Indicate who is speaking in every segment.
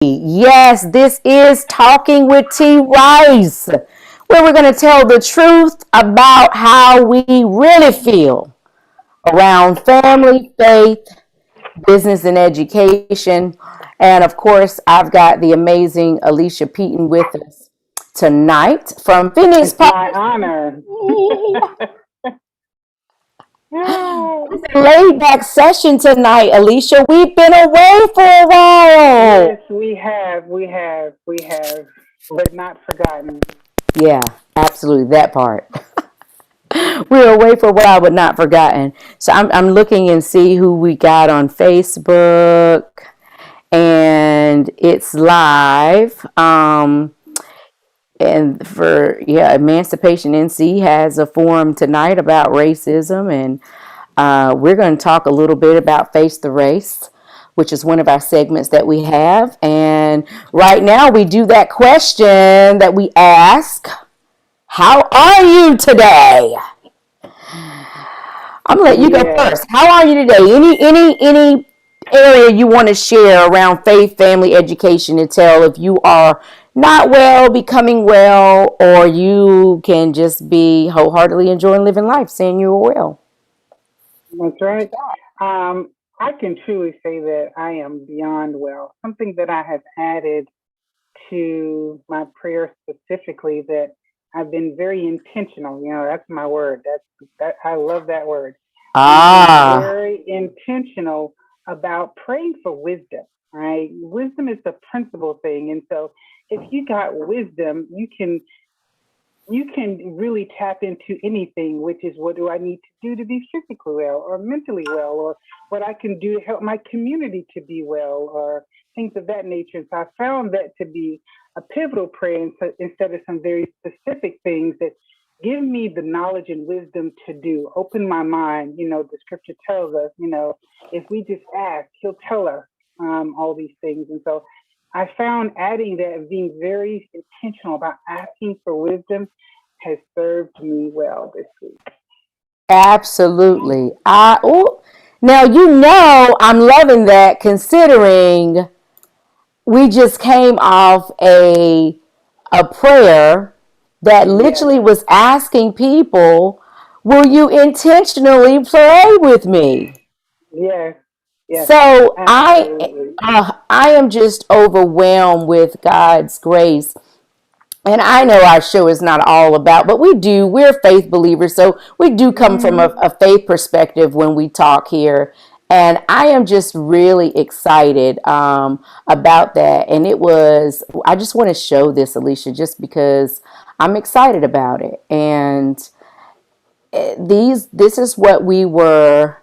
Speaker 1: Yes, this is Talking with T. Rice, where we're going to tell the truth about how we really feel around family, faith, business, and education. And of course, I've got the amazing Alicia Peaton with us tonight from Phoenix.
Speaker 2: It's my honor. Oh,
Speaker 1: It's a laid back session tonight, Alicia. We've been away for a while.
Speaker 2: yes, we have, but not forgotten.
Speaker 1: Yeah, absolutely. That part. We were away for a while, but not forgotten. So I'm looking and see who we got on Facebook, and it's live. And for Emancipation NC has a forum tonight about racism, and we're going to talk a little bit about Face the Race, which is one of our segments that we have. And right now, we do that question that we ask: how are you today? I'm gonna let you go
Speaker 2: Yeah.
Speaker 1: first. How are you today? Any area you want to share around faith, family, education, and tell if you are not well, becoming well, or you can just be wholeheartedly enjoying living life, saying you're well.
Speaker 2: That's right. I can truly say that I am beyond well. Something that I have added to my prayer specifically that I've been very intentional. That's my word. That I love that word. I've been
Speaker 1: Ah,
Speaker 2: very intentional about praying for wisdom. Right? Wisdom is the principal thing, and so if you got wisdom, you can really tap into anything, which is what do I need to do to be physically well or mentally well, or what I can do to help my community to be well, or things of that nature. So I found that to be a pivotal prayer instead of some very specific things that give me the knowledge and wisdom to do. Open my mind. The scripture tells us, if we just ask, he'll tell us all these things. And so I found adding that, being very intentional about asking for wisdom, has served me well this week.
Speaker 1: absolutely. Now I'm loving that considering we just came off a prayer that
Speaker 2: Yes,
Speaker 1: literally was asking people, will you intentionally pray with me?
Speaker 2: yes, yes,
Speaker 1: So
Speaker 2: absolutely.
Speaker 1: I am just overwhelmed with God's grace. And I know our show is not all about, but we're faith believers. So we do come from
Speaker 2: Hmm.
Speaker 1: a faith perspective when we talk here. And I am just really excited about that. And I just want to show this, Alicia, just because I'm excited about it. And this is what we were,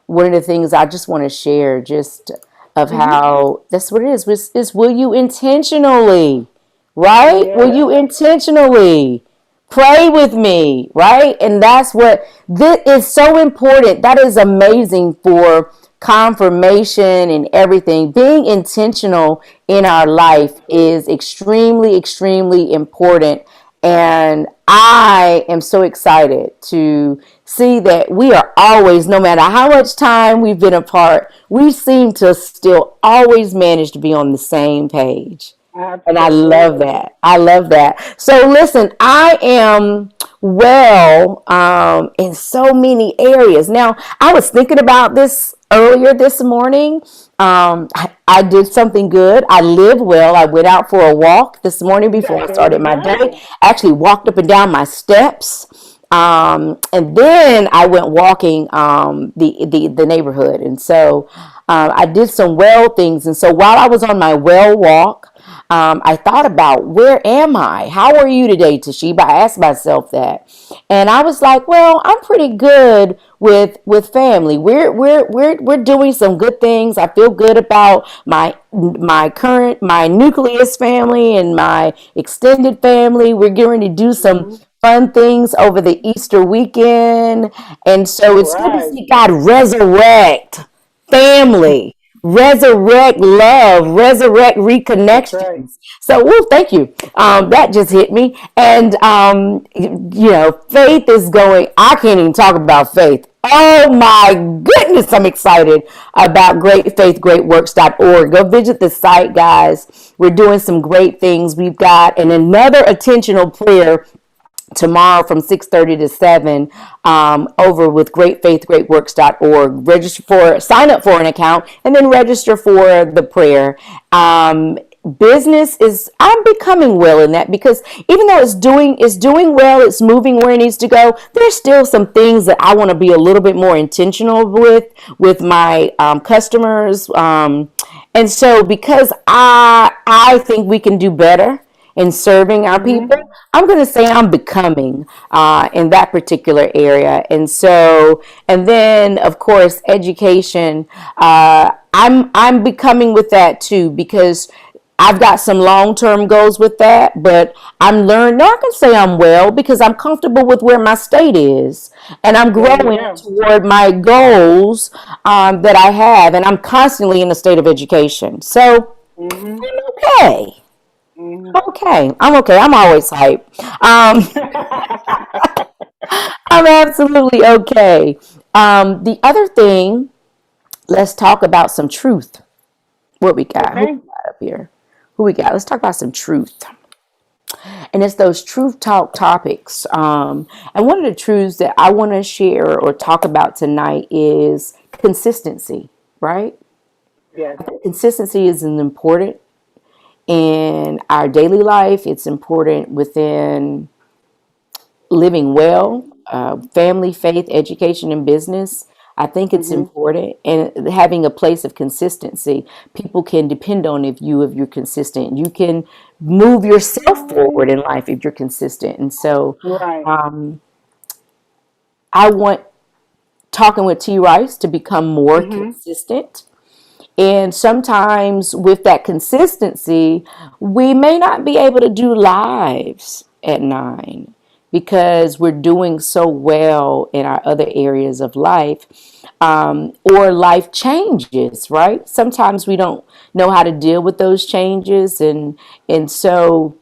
Speaker 1: one of the things I just want to share, just of
Speaker 2: Hmm.
Speaker 1: how that's what it is will you intentionally, right? Will
Speaker 2: Yes,
Speaker 1: you intentionally pray with me, right? And that's what this is so important. That is amazing for confirmation and everything. Being intentional in our life is extremely, extremely important. And I am so excited to see that we are always, no matter how much time we've been apart, we seem to still always manage to be on the same page. And I love
Speaker 2: absolutely.
Speaker 1: that. I love that. So listen, I am well in so many areas. Now, I was thinking about this earlier this morning. I did something good. I live well. I went out for a walk this morning before I
Speaker 2: There you
Speaker 1: started my day.
Speaker 2: go.
Speaker 1: Actually walked up and down my steps. And then I went walking the neighborhood. And so I did some well things. And so while I was on my well walk, I thought about, where am I? How are you today, Toshiba? I asked myself that, and I was like, well, I'm pretty good with family. We're doing some good things. I feel good about my nucleus family and my extended family. We're going to do some
Speaker 2: Hmm.
Speaker 1: fun things over the Easter weekend, and so
Speaker 2: All
Speaker 1: it's good to
Speaker 2: right.
Speaker 1: see God resurrect family, resurrect love, resurrect
Speaker 2: That's right.
Speaker 1: reconnections. So, woo, thank you. That just hit me. And, faith is going, I can't even talk about faith. Oh my goodness, I'm excited about greatfaithgreatworks.org. Go visit the site, guys. We're doing some great things. We've got another attentional prayer tomorrow from 6:30 to 7 over with greatfaithgreatworks.org. Sign up for an account and then register for the prayer. Business is, I'm becoming well in that, because even though it's doing well, it's moving where it needs to go, there's still some things that I want to be a little bit more intentional with my customers, and so because I think we can do better in serving our people,
Speaker 2: Mm-hmm.
Speaker 1: I'm going to say I'm becoming in that particular area. And so, and then of course, education. I'm becoming with that too, because I've got some long term goals with that, but I'm learning. Now I can say I'm well because I'm comfortable with where my state is, and I'm
Speaker 2: There you
Speaker 1: growing
Speaker 2: go.
Speaker 1: toward my goals that I have, and I'm constantly in a state of education. So
Speaker 2: Mm-hmm.
Speaker 1: I'm okay.
Speaker 2: Mm-hmm.
Speaker 1: Okay, I'm okay. I'm always hype. I'm absolutely okay. The other thing, let's talk about some truth. What we got? Who
Speaker 2: Okay.
Speaker 1: we got up here? Who we got? Let's talk about some truth. And it's those truth talk topics. And one of the truths that I want to share or talk about tonight is consistency, right?
Speaker 2: Yes.
Speaker 1: Consistency is an important in our daily life. It's important within living well, family, faith, education, and business. I think it's
Speaker 2: Mm-hmm.
Speaker 1: important, and having a place of consistency. People can depend on if you're consistent. You can move yourself forward in life if you're consistent. And so,
Speaker 2: Right.
Speaker 1: um, I want talking with T. Rice to become more
Speaker 2: Mm-hmm.
Speaker 1: consistent. And sometimes with that consistency, we may not be able to do lives at 9 because we're doing so well in our other areas of life, or life changes, right? Sometimes we don't know how to deal with those changes. And so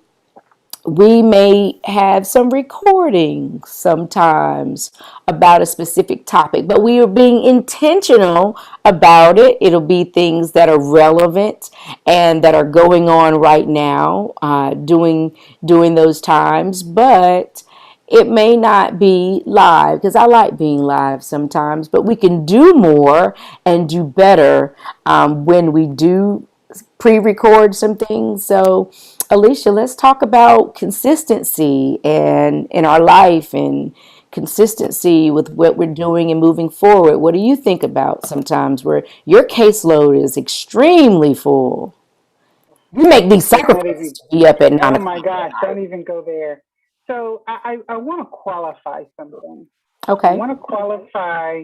Speaker 1: we may have some recordings sometimes about a specific topic, but we are being intentional about it. It'll be things that are relevant and that are going on right now, during those times, but it may not be live, because I like being live sometimes, but we can do more and do better when we do pre-record some things. So, Alicia, let's talk about consistency and in our life, and consistency with what we're doing and moving forward. What do you think about sometimes where your caseload is extremely full? You make these
Speaker 2: Let's not
Speaker 1: sacrifices
Speaker 2: even.
Speaker 1: to be up at nine
Speaker 2: Oh my
Speaker 1: o'clock
Speaker 2: gosh!
Speaker 1: at
Speaker 2: Don't
Speaker 1: night.
Speaker 2: even go there. So I want to qualify something. I
Speaker 1: Okay.
Speaker 2: want to qualify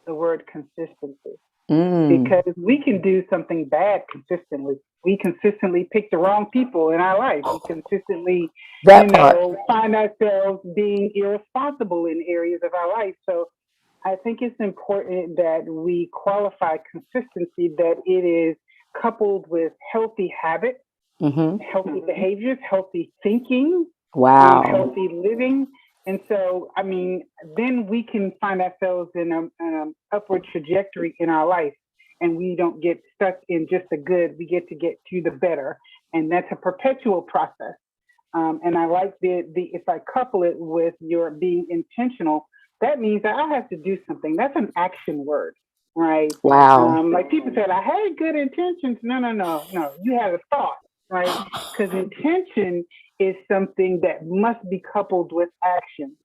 Speaker 2: the word consistency,
Speaker 1: Mm,
Speaker 2: because we can do something bad consistently. We consistently pick the wrong people in our life. We consistently,
Speaker 1: that part.
Speaker 2: find ourselves being irresponsible in areas of our life. So I think it's important that we qualify consistency, that it is coupled with healthy habits,
Speaker 1: Mm-hmm.
Speaker 2: healthy behaviors, healthy thinking,
Speaker 1: Wow.
Speaker 2: healthy living. And so, I mean, then we can find ourselves in an upward trajectory in our life, and we don't get stuck in just the good. We get to get to the better, and that's a perpetual process. And I like the if I couple it with your being intentional, that means that I have to do something. That's an action word, right?
Speaker 1: Wow.
Speaker 2: Like people said, I had good intentions. No, no, no, no. You had a thought, right? Because intention is something that must be coupled with action.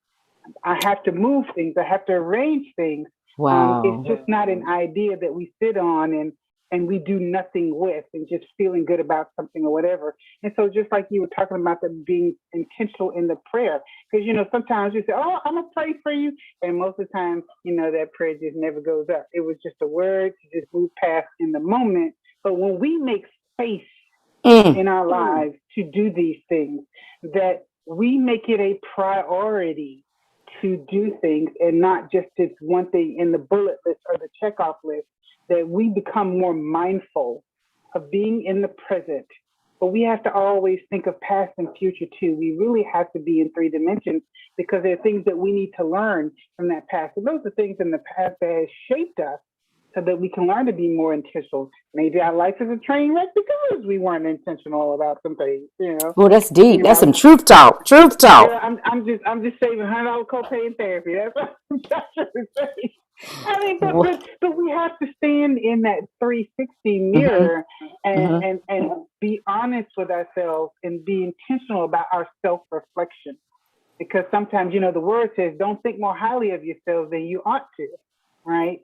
Speaker 2: I have to move things. I have to arrange things. It's
Speaker 1: Wow.
Speaker 2: just not an idea that we sit on and we do nothing with, and just feeling good about something or whatever. And so, just like you were talking about the being intentional in the prayer, because sometimes you say, "Oh, I'm gonna pray for you," and most of the time, that prayer just never goes up. It was just a word to just move past in the moment. But when we make space
Speaker 1: Mm,
Speaker 2: in our lives to do these things, that we make it a priority to do things, and not just this one thing in the bullet list or the checkoff list, that we become more mindful of being in the present, But we have to always think of past and future too. We really have to be in three dimensions because there are things that we need to learn from that past. And those are things in the past that has shaped us so that we can learn to be more intentional. Maybe our life is a train wreck because we weren't intentional about some things,
Speaker 1: Well, that's
Speaker 2: thinking
Speaker 1: deep. That's
Speaker 2: about,
Speaker 1: some truth talk. Truth
Speaker 2: girl,
Speaker 1: talk.
Speaker 2: I'm just saving $100 copay in therapy. That's what I'm trying to say. I mean, but
Speaker 1: Mm-hmm.
Speaker 2: but but we have to stand in that 360 mirror
Speaker 1: Mm-hmm.
Speaker 2: and be honest with ourselves and be intentional about our self reflection. Because sometimes, the word says, don't think more highly of yourselves than you ought to, right?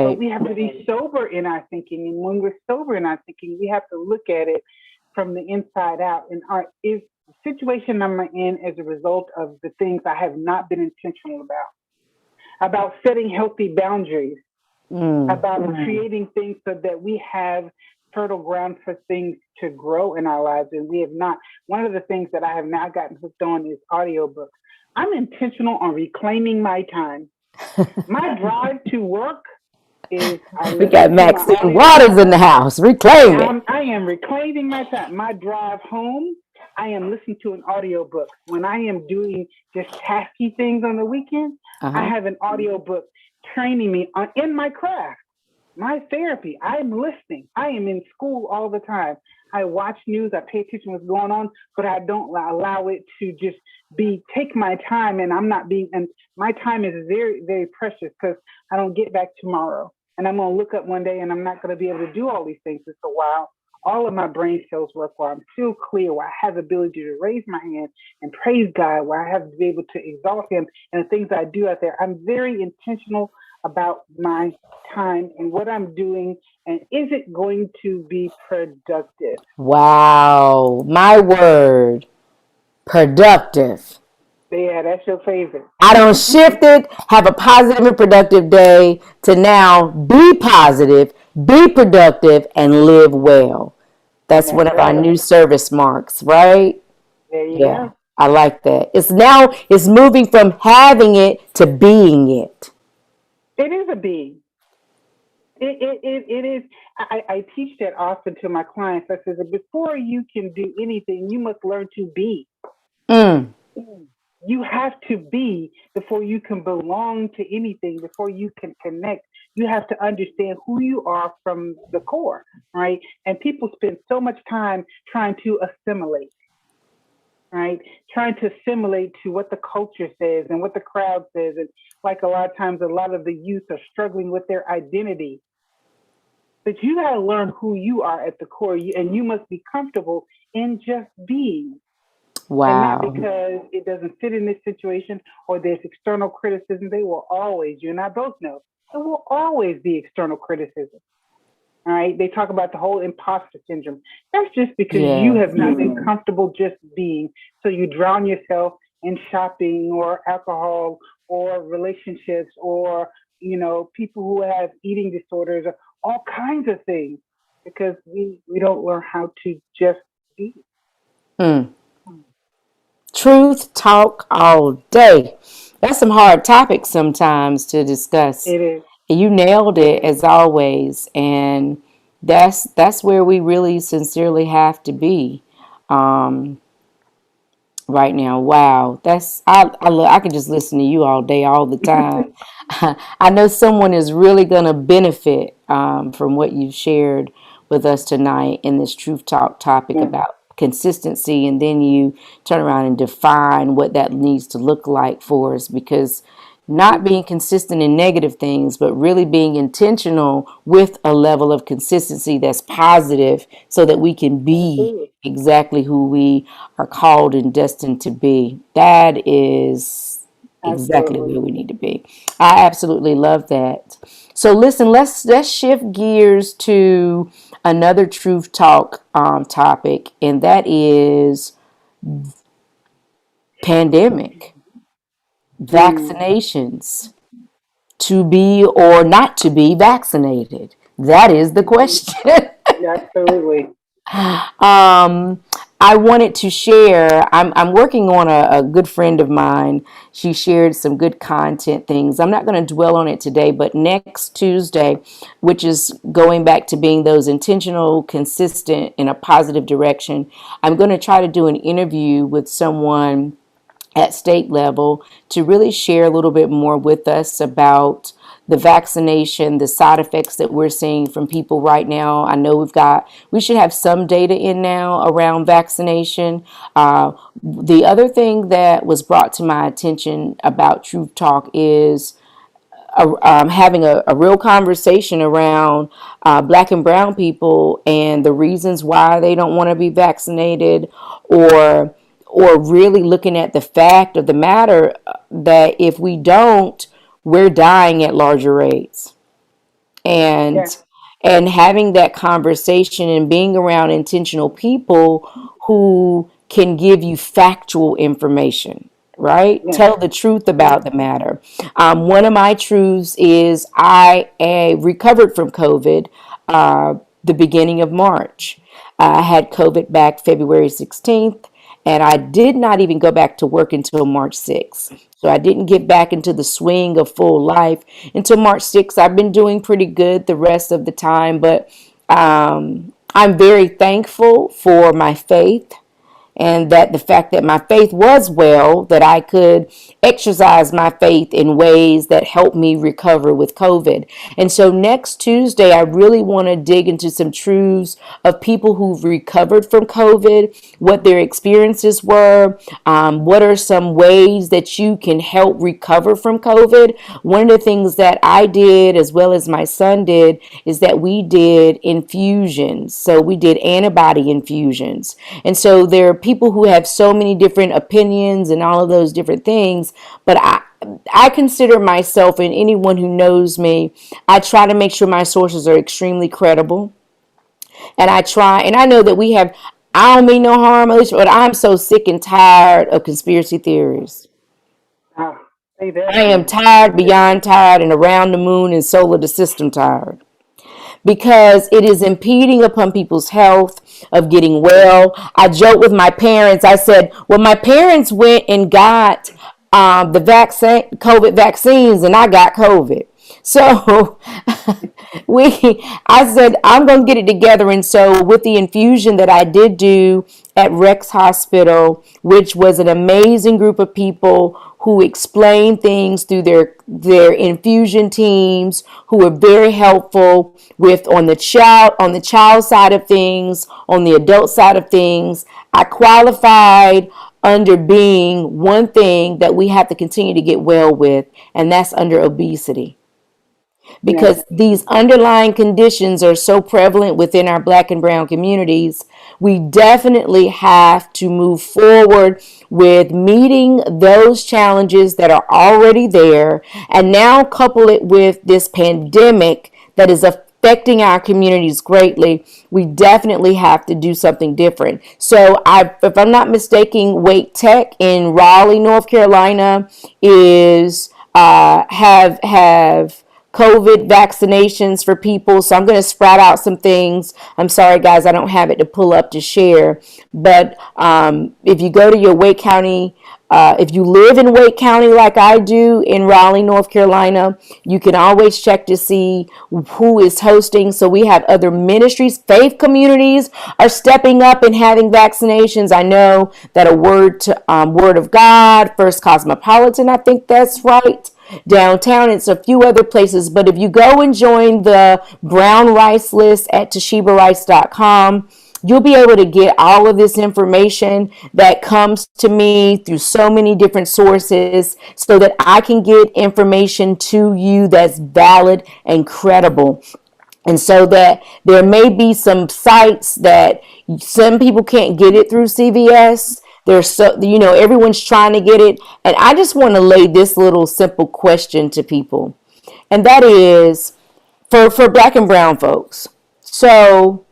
Speaker 2: But
Speaker 1: Right.
Speaker 2: we have to be sober in our thinking. And when we're sober in our thinking, we have to look at it from the inside out. And is the situation I'm in as a result of the things I have not been intentional about setting healthy boundaries,
Speaker 1: Mm.
Speaker 2: about creating things so that we have fertile ground for things to grow in our lives. And we have not. One of the things that I have now gotten hooked on is audiobooks. I'm intentional on reclaiming my time. My drive to work is I
Speaker 1: We got
Speaker 2: listen to my
Speaker 1: Maxine
Speaker 2: audiobook.
Speaker 1: Waters in the house. Reclaim it.
Speaker 2: I am reclaiming my time. My drive home, I am listening to an audiobook. When I am doing just tasky things on the weekend,
Speaker 1: Uh
Speaker 2: I
Speaker 1: huh.
Speaker 2: have an audiobook training me in my craft, my therapy. I am listening. I am in school all the time. I watch news. I pay attention to what's going on, but I don't allow it to just take my time. And I'm not being. And my time is very very precious because I don't get back tomorrow. And I'm gonna look up one day, and I'm not gonna be able to do all these things. And so while all of my brain cells work, while I'm still clear, while I have the ability to raise my hand and praise God, while I have to be able to exalt Him and the things I do out there, I'm very intentional about my time and what I'm doing, and is it going to be productive?
Speaker 1: Wow. My word. Productive.
Speaker 2: Yeah, that's your favorite.
Speaker 1: I don't shift it, have a positive and productive day to now be positive, be productive, and live well. That's one
Speaker 2: That's
Speaker 1: of our
Speaker 2: right.
Speaker 1: new service marks, right?
Speaker 2: There you
Speaker 1: Yeah,
Speaker 2: go.
Speaker 1: I like that. It's moving from having it to being it.
Speaker 2: It is a B. It is. I teach that often to my clients. I says that before you can do anything, you must learn to be.
Speaker 1: Mm,
Speaker 2: You have to be before you can belong to anything, before you can connect. You have to understand who you are from the core, right? And people spend so much time trying to assimilate, right? Trying to assimilate to what the culture says and what the crowd says. And like a lot of times, a lot of the youth are struggling with their identity. But you got to learn who you are at the core, and you must be comfortable in just being, and not
Speaker 1: wow.
Speaker 2: because it doesn't fit in this situation or there's external criticism. They will always, you and I both know, there will always be external criticism. All right. They talk about the whole imposter syndrome. That's just because you
Speaker 1: Yeah.
Speaker 2: have not been comfortable just being. So you drown yourself in shopping or alcohol or relationships or, people who have eating disorders or all kinds of things because we don't learn how to just be.
Speaker 1: Mm. Truth talk all day. That's some hard topics sometimes to discuss.
Speaker 2: It is.
Speaker 1: You nailed
Speaker 2: It
Speaker 1: it
Speaker 2: is.
Speaker 1: as always, and that's where we really sincerely have to be. Um, right now. Wow, I could just listen to you all day, all the time. I know someone is really going to benefit from what you've shared with us tonight in this truth talk topic
Speaker 2: Yeah.
Speaker 1: about consistency, and then you turn around and define what that needs to look like for us because not being consistent in negative things, but really being intentional with a level of consistency that's positive so that we can be
Speaker 2: Absolutely.
Speaker 1: exactly who we are called and destined to be. That is exactly
Speaker 2: Absolutely.
Speaker 1: where we need to be. I absolutely love that. So listen, let's shift gears to another truth talk topic, and that is pandemic
Speaker 2: Mm,
Speaker 1: vaccinations. To be or not to be vaccinated? That is the question.
Speaker 2: absolutely.
Speaker 1: um, I wanted to share. I'm working on a good friend of mine. She shared some good content things. I'm not going to dwell on it today, but next Tuesday, which is going back to being those intentional, consistent in a positive direction, I'm going to try to do an interview with someone at state level to really share a little bit more with us about the vaccination, the side effects that we're seeing from people right now. I know we should have some data in now around vaccination. The other thing that was brought to my attention about Truth Talk is having a real conversation around black and brown people and the reasons why they don't want to be vaccinated, or really looking at the fact of the matter that if we don't, we're dying at larger rates.
Speaker 2: Yeah.
Speaker 1: And having that conversation and being around intentional people who can give you factual information, right?
Speaker 2: Yes.
Speaker 1: Tell the truth
Speaker 2: Yes.
Speaker 1: about the matter. One of my truths is I recovered from COVID the beginning of March. I had COVID back February 16th, and I did not even go back to work until March 6th. So I didn't get back into the swing of full life until March 6th. I've been doing pretty good the rest of the time, but I'm very thankful for my faith, and that the fact that my faith was well, that I could exercise my faith in ways that helped me recover with COVID. And so next Tuesday, I really want to dig into some truths of people who've recovered from COVID, what their experiences were, what are some ways that you can help recover from COVID. One of the things that I did, as well as my son did, is that we did infusions. So we did antibody infusions. And so there are people who have so many different opinions and all of those different things, but I consider myself, and anyone who knows me, I try to make sure my sources are extremely credible. And I know that we have, I don't mean no harm, Alicia, but I'm so sick and tired of conspiracy theories.
Speaker 2: Ah, say that
Speaker 1: I am
Speaker 2: again.
Speaker 1: tired, beyond tired, and around the moon and solar the system tired, because it is impeding upon people's health of getting well. I joke with my parents. I said, well, my parents went and got the vaccine, COVID vaccines, and I got COVID. So I said, I'm going to get it together. And so with the infusion that I did do at Rex Hospital, which was an amazing group of people who explained things through their infusion teams, who were very helpful with on the child side of things, on the adult side of things. I qualified under being one thing that we have to continue to get well with, and that's under obesity,
Speaker 2: Yes.
Speaker 1: because these underlying conditions are so prevalent within our black and brown communities. We definitely have to move forward with meeting those challenges that are already there, and now couple it with this pandemic that is affecting our communities greatly. We definitely have to do something different. So if I'm not mistaken, Wake Tech in Raleigh, North Carolina, is have COVID vaccinations for people. So I'm going to sprout out some things. I'm sorry, guys, I don't have it to pull up to share. But if you go to your Wake County, if you live in Wake County like I do in Raleigh, North Carolina, you can always check to see who is hosting. So we have other ministries, faith communities are stepping up and having vaccinations. I know that Word of God, First Cosmopolitan, I think that's right, downtown. It's a few other places, but if you go and join the brown rice list at toshibarice.com, you'll be able to get all of this information that comes to me through so many different sources, so that I can get information to you that's valid and credible. And so that there may be some sites that some people can't get it through CVS. There's so, everyone's trying to get it. And I just want to lay this little simple question to people. And that is for black and brown folks. So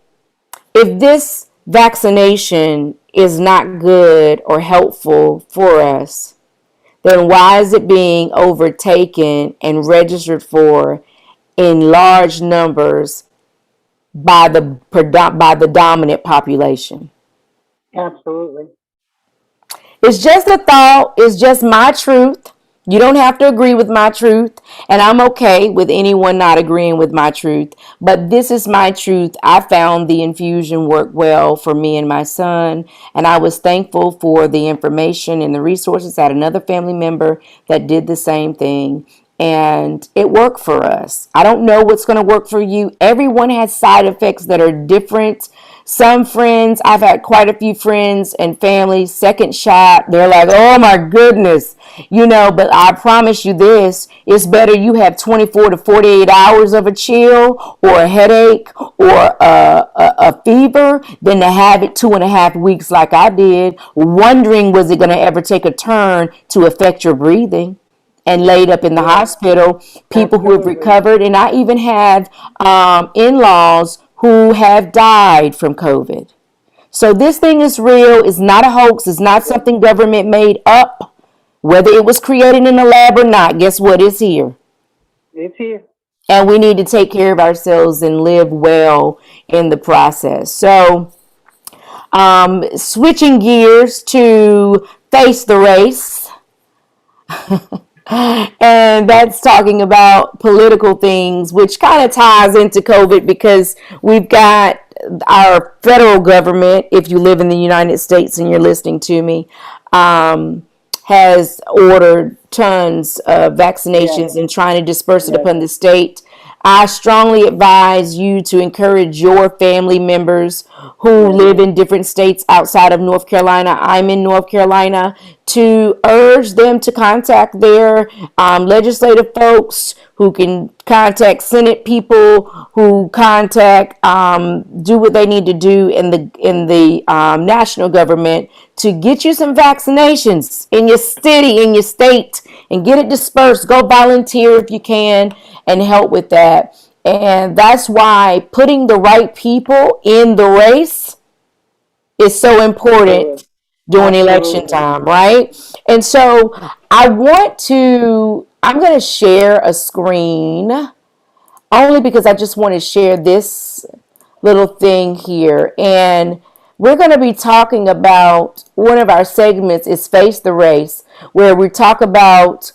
Speaker 1: if this vaccination is not good or helpful for us, then why is it being overtaken and registered for in large numbers by the dominant population?
Speaker 2: Absolutely.
Speaker 1: It's just a thought. It's just my truth. You don't have to agree with my truth. And I'm okay with anyone not agreeing with my truth. But this is my truth. I found the infusion worked well for me and my son. And I was thankful for the information and the resources. I had another family member that did the same thing. And it worked for us. I don't know what's going to work for you. Everyone has side effects that are different. Some friends, I've had quite a few friends and family, second shot, they're like, oh my goodness, but I promise you this, it's better you have 24 to 48 hours of a chill or a headache or a fever than to have it 2.5 weeks like I did, wondering was it going to ever take a turn to affect your breathing and laid up in the
Speaker 2: Yeah,
Speaker 1: hospital, people who have
Speaker 2: absolutely.
Speaker 1: recovered. And I even have in laws who have died from COVID. So this thing is real. It's not a hoax. It's not
Speaker 2: Yeah,
Speaker 1: something government made up. Whether it was created in a lab or not, guess what? It's here.
Speaker 2: it's here.
Speaker 1: And we need to take care of ourselves and live well in the process. So, switching gears to face the race. And that's talking about political things, which kind of ties into COVID because we've got our federal government, if you live in the United States and you're listening to me, um, has ordered tons of
Speaker 2: Yes,
Speaker 1: vaccinations and trying to disperse it
Speaker 2: yes,
Speaker 1: upon the state. I strongly advise you to encourage your family members who
Speaker 2: yes,
Speaker 1: live in different states outside of North Carolina. I'm in North Carolina to urge them to contact their legislative folks who can contact Senate people who contact do what they need to do in the national government to get you some vaccinations in your city, in your state, and get it dispersed. Go volunteer if you can and help with that. And that's why putting the right people in the race is so
Speaker 2: absolutely.
Speaker 1: important during election
Speaker 2: Absolutely.
Speaker 1: time, right? And so I'm going to share a screen only because I just want to share this little thing here. And we're going to be talking about one of our segments is Face the Race, where we talk about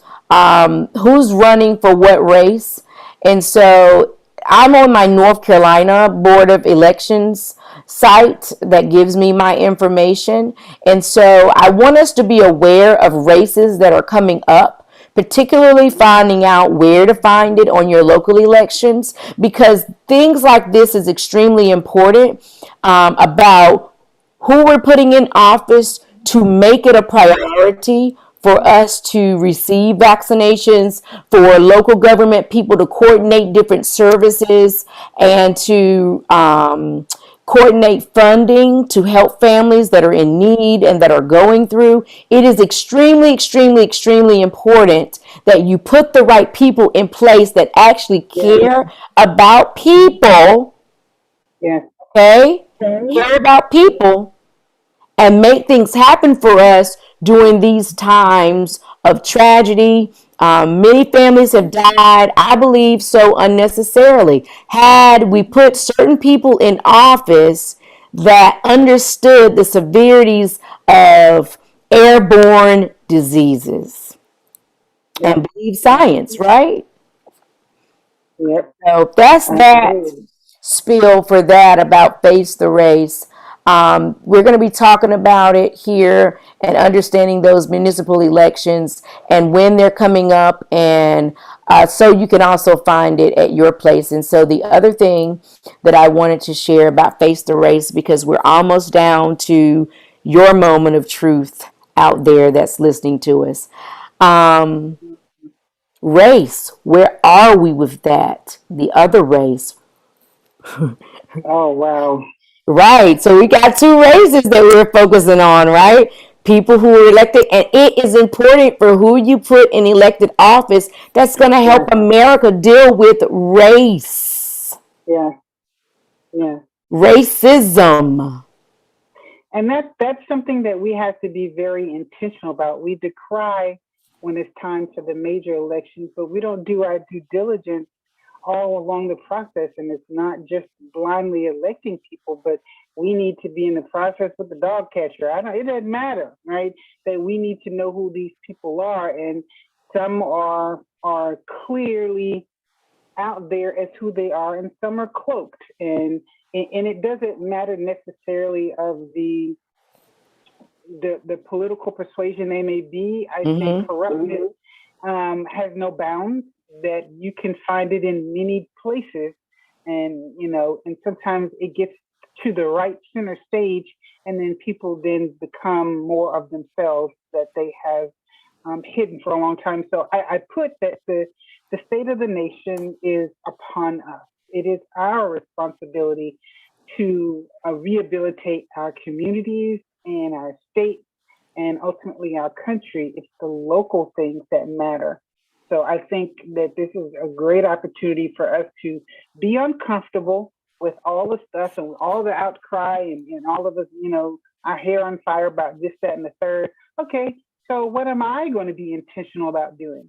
Speaker 1: who's running for what race. And so I'm on my North Carolina Board of Elections site that gives me my information. And so I want us to be aware of races that are coming up, particularly finding out where to find it on your local elections, because things like this is extremely important about who we're putting in office to make it a priority for us to receive vaccinations, for local government people to coordinate different services and to coordinate funding to help families that are in need and that are going through. It is extremely, extremely, extremely important that you put the right people in place that actually
Speaker 2: Yes,
Speaker 1: care about people,
Speaker 2: yes,
Speaker 1: okay? Care about people and make things happen for us during these times of tragedy. Many families have died, I believe, so unnecessarily. Had we put certain people in office that understood the severities of airborne diseases
Speaker 2: yes,
Speaker 1: and believe science, right?
Speaker 2: yep,
Speaker 1: So that's that
Speaker 2: absolutely.
Speaker 1: spiel for that about Face the Race. We're going to be talking about it here and understanding those municipal elections and when they're coming up. And so you can also find it at your place. And so the other thing that I wanted to share about Face the Race, because we're almost down to your moment of truth out there that's listening to us. Um, Race, where are we with that? The other race.
Speaker 2: Oh, wow.
Speaker 1: Right. So we got two races that we're focusing on, right? People who are elected, and it is important for who you put in elected office that's going to help
Speaker 2: Yes,
Speaker 1: America deal with race,
Speaker 2: yes, yes.
Speaker 1: racism.
Speaker 2: And that's something that we have to be very intentional about. We decry when it's time for the major elections, but we don't do our due diligence all along the process. And it's not just blindly electing people, but we need to be in the process with the dog catcher. I don't, it doesn't matter, right? That we need to know who these people are. And some are clearly out there as who they are, and some are cloaked. And it doesn't matter necessarily of the political persuasion they may be. I think
Speaker 1: Mm-hmm.
Speaker 2: corruptness has no bounds. That you can find it in many places, and and sometimes it gets to the right center stage, and then people then become more of themselves that they have hidden for a long time. So I put that the state of the nation is upon us. It is our responsibility to rehabilitate our communities and our states and ultimately our country. It's the local things that matter. So I think that this is a great opportunity for us to be uncomfortable with all the stuff and all the outcry and all of us, our hair on fire about this, that, and the third. Okay, so what am I going to be intentional about doing?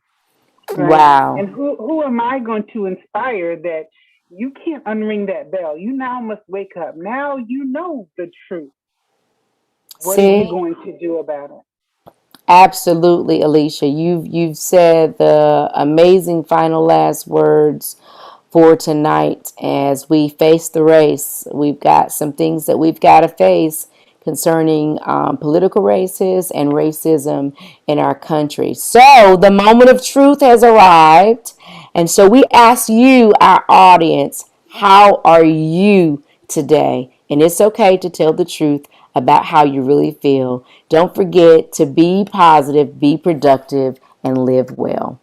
Speaker 2: Right?
Speaker 1: Wow.
Speaker 2: And who am I going to inspire that you can't unring that bell? You now must wake up. Now you know the truth. What are you
Speaker 1: See?
Speaker 2: going to do about it?
Speaker 1: Absolutely, Alicia. You've said the amazing final last words for tonight as we face the race. We've got some things that we've got to face concerning political races and racism in our country. So the moment of truth has arrived. And so we ask you, our audience, how are you today? And it's okay to tell the truth about how you really feel. Don't forget to be positive, be productive, and live well.